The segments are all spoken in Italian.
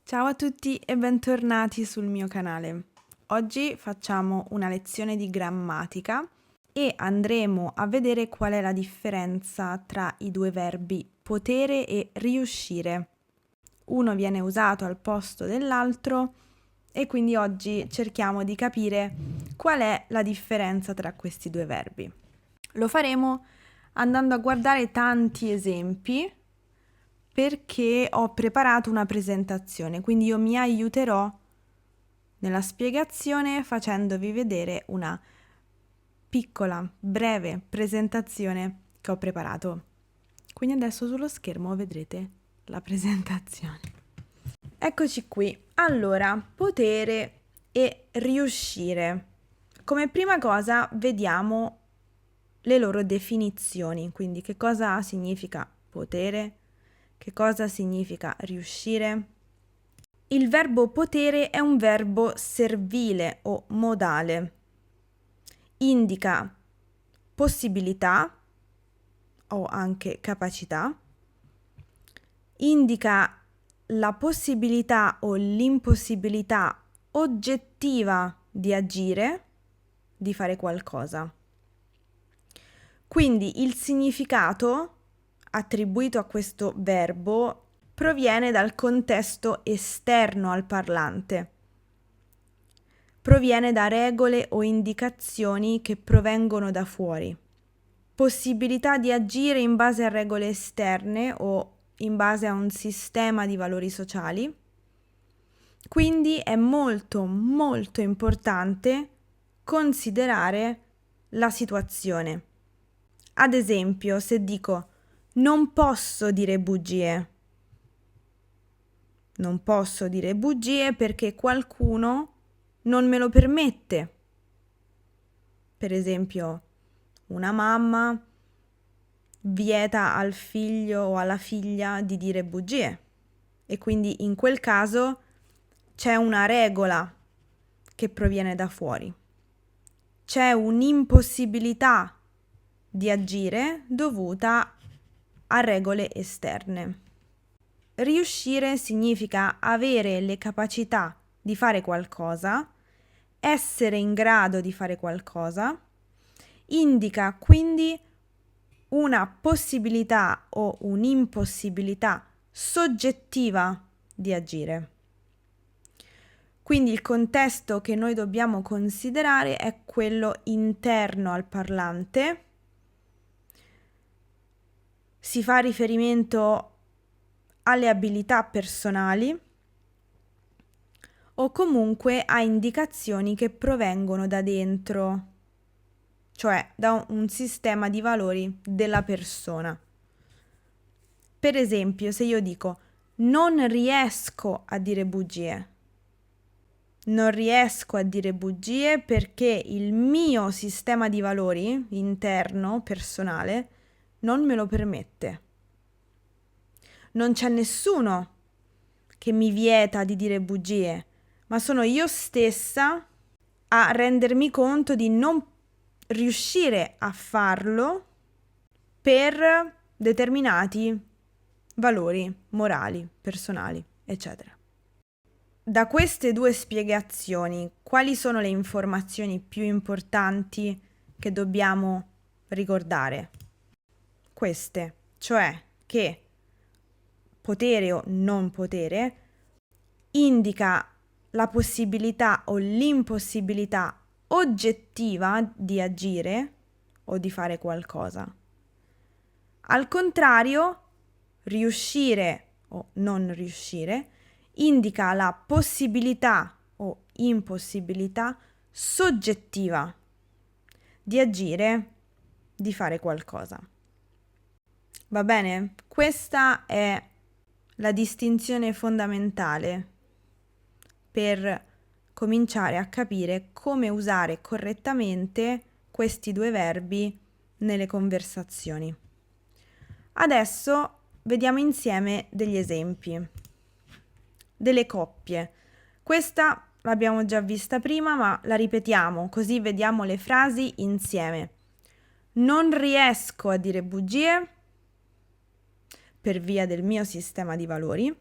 Ciao a tutti e bentornati sul mio canale. Oggi facciamo una lezione di grammatica e andremo a vedere qual è la differenza tra i due verbi potere e riuscire. Uno viene usato al posto dell'altro e quindi oggi cerchiamo di capire qual è la differenza tra questi due verbi. Lo faremo andando a guardare tanti esempi perché ho preparato una presentazione, quindi io mi aiuterò nella spiegazione facendovi vedere una piccola, breve presentazione che ho preparato. Quindi adesso sullo schermo vedrete la presentazione. Eccoci qui. Allora, potere e riuscire. Come prima cosa vediamo le loro definizioni, quindi che cosa significa potere, che cosa significa riuscire. Il verbo potere è un verbo servile o modale. Indica possibilità o anche capacità. Indica la possibilità o l'impossibilità oggettiva di agire, di fare qualcosa. Quindi il significato attribuito a questo verbo proviene dal contesto esterno al parlante. Proviene da regole o indicazioni che provengono da fuori. Possibilità di agire in base a regole esterne o in base a un sistema di valori sociali. Quindi è molto molto importante considerare la situazione. Ad esempio, se dico non posso dire bugie. Non posso dire bugie perché qualcuno non me lo permette. Per esempio, una mamma vieta al figlio o alla figlia di dire bugie e quindi in quel caso c'è una regola che proviene da fuori. C'è un'impossibilità di agire dovuta a regole esterne. Riuscire significa avere le capacità di fare qualcosa, essere in grado di fare qualcosa, indica quindi una possibilità o un'impossibilità soggettiva di agire. Quindi il contesto che noi dobbiamo considerare è quello interno al parlante. Si fa riferimento alle abilità personali o comunque a indicazioni che provengono da dentro, cioè da un sistema di valori della persona. Per esempio, se io dico non riesco a dire bugie, non riesco a dire bugie perché il mio sistema di valori interno, personale, non me lo permette. Non c'è nessuno che mi vieta di dire bugie, ma sono io stessa a rendermi conto di non riuscire a farlo per determinati valori morali, personali, eccetera. Da queste due spiegazioni, quali sono le informazioni più importanti che dobbiamo ricordare? Queste, cioè che potere o non potere indica la possibilità o l'impossibilità oggettiva di agire o di fare qualcosa. Al contrario, riuscire o non riuscire indica la possibilità o impossibilità soggettiva di agire, di fare qualcosa. Va bene? Questa è la distinzione fondamentale per cominciare a capire come usare correttamente questi due verbi nelle conversazioni. Adesso vediamo insieme degli esempi, delle coppie. Questa l'abbiamo già vista prima, ma la ripetiamo così vediamo le frasi insieme. Non riesco a dire bugie per via del mio sistema di valori.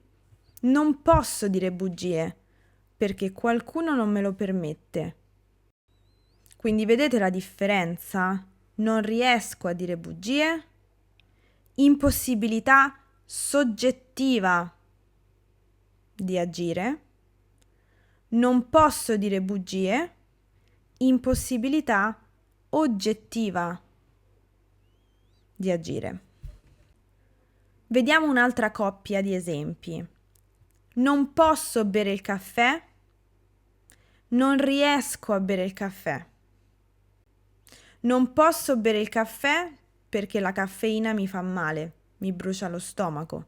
Non posso dire bugie perché qualcuno non me lo permette. Quindi vedete la differenza? Non riesco a dire bugie. Impossibilità soggettiva di agire. Non posso dire bugie. Impossibilità oggettiva di agire. Vediamo un'altra coppia di esempi. Non posso bere il caffè. Non riesco a bere il caffè. Non posso bere il caffè perché la caffeina mi fa male, mi brucia lo stomaco.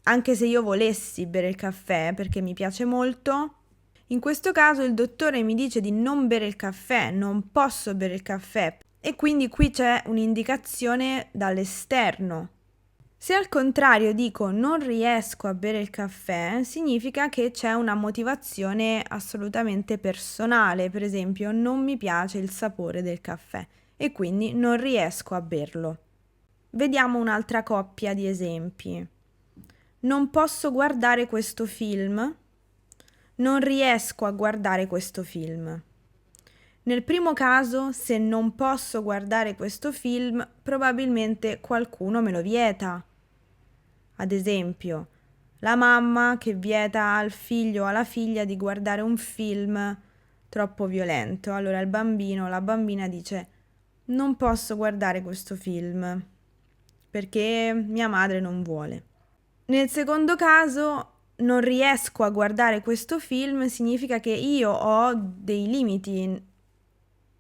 Anche se io volessi bere il caffè perché mi piace molto, in questo caso il dottore mi dice di non bere il caffè, non posso bere il caffè e quindi qui c'è un'indicazione dall'esterno. Se al contrario dico non riesco a bere il caffè, significa che c'è una motivazione assolutamente personale, per esempio non mi piace il sapore del caffè e quindi non riesco a berlo. Vediamo un'altra coppia di esempi. Non posso guardare questo film. Non riesco a guardare questo film. Nel primo caso, se non posso guardare questo film, probabilmente qualcuno me lo vieta. Ad esempio, la mamma che vieta al figlio o alla figlia di guardare un film troppo violento. Allora il bambino o la bambina dice: non posso guardare questo film perché mia madre non vuole. Nel secondo caso, non riesco a guardare questo film significa che io ho dei limiti,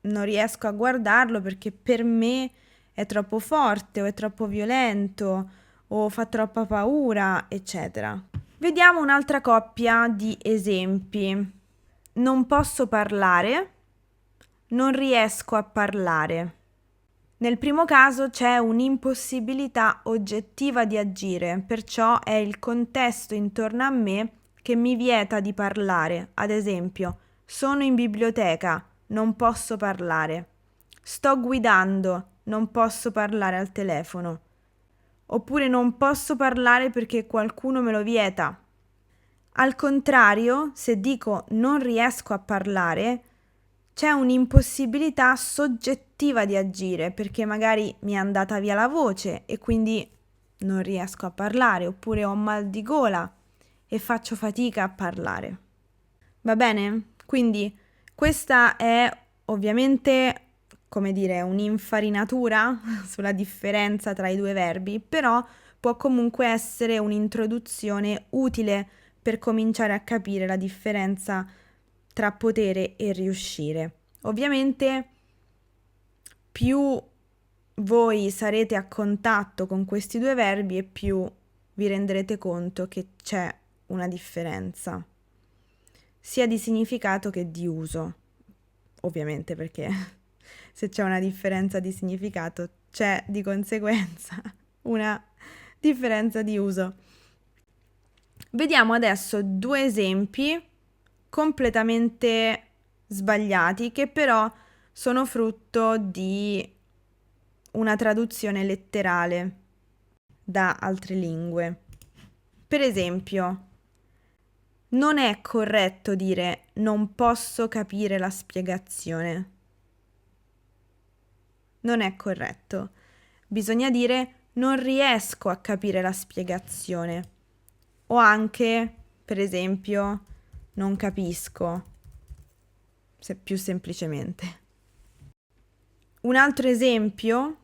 non riesco a guardarlo perché per me è troppo forte o è troppo violento o fa troppa paura, eccetera. Vediamo un'altra coppia di esempi. Non posso parlare, non riesco a parlare. Nel primo caso c'è un'impossibilità oggettiva di agire, perciò è il contesto intorno a me che mi vieta di parlare. Ad esempio, sono in biblioteca, non posso parlare. Sto guidando, non posso parlare al telefono. Oppure non posso parlare perché qualcuno me lo vieta. Al contrario, se dico non riesco a parlare, c'è un'impossibilità soggettiva di agire perché magari mi è andata via la voce e quindi non riesco a parlare, oppure ho mal di gola e faccio fatica a parlare. Va bene? Quindi questa è ovviamente, come dire, un'infarinatura sulla differenza tra i due verbi, però può comunque essere un'introduzione utile per cominciare a capire la differenza tra potere e riuscire. Ovviamente più voi sarete a contatto con questi due verbi e più vi renderete conto che c'è una differenza, sia di significato che di uso. Ovviamente perché se c'è una differenza di significato c'è di conseguenza una differenza di uso. Vediamo adesso due esempi completamente sbagliati che però sono frutto di una traduzione letterale da altre lingue. Per esempio, non è corretto dire non posso capire la spiegazione. Non è corretto. Bisogna dire non riesco a capire la spiegazione. O anche, per esempio, non capisco, se più semplicemente. Un altro esempio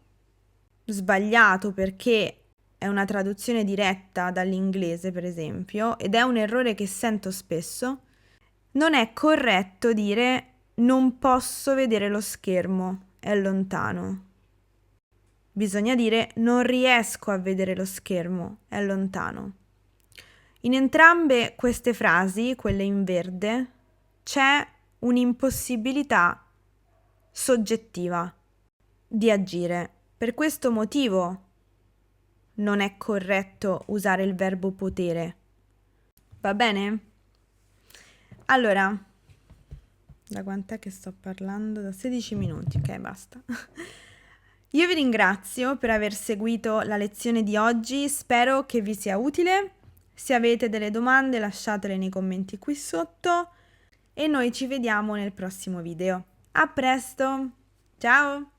sbagliato perché è una traduzione diretta dall'inglese, per esempio, ed è un errore che sento spesso, non è corretto dire non posso vedere lo schermo, è lontano. Bisogna dire non riesco a vedere lo schermo, è lontano. In entrambe queste frasi, quelle in verde, c'è un'impossibilità soggettiva di agire. Per questo motivo non è corretto usare il verbo potere. Va bene? Allora, da quant'è che sto parlando? Da 16 minuti, ok, basta. Io vi ringrazio per aver seguito la lezione di oggi, spero che vi sia utile. Se avete delle domande lasciatele nei commenti qui sotto e noi ci vediamo nel prossimo video. A presto! Ciao!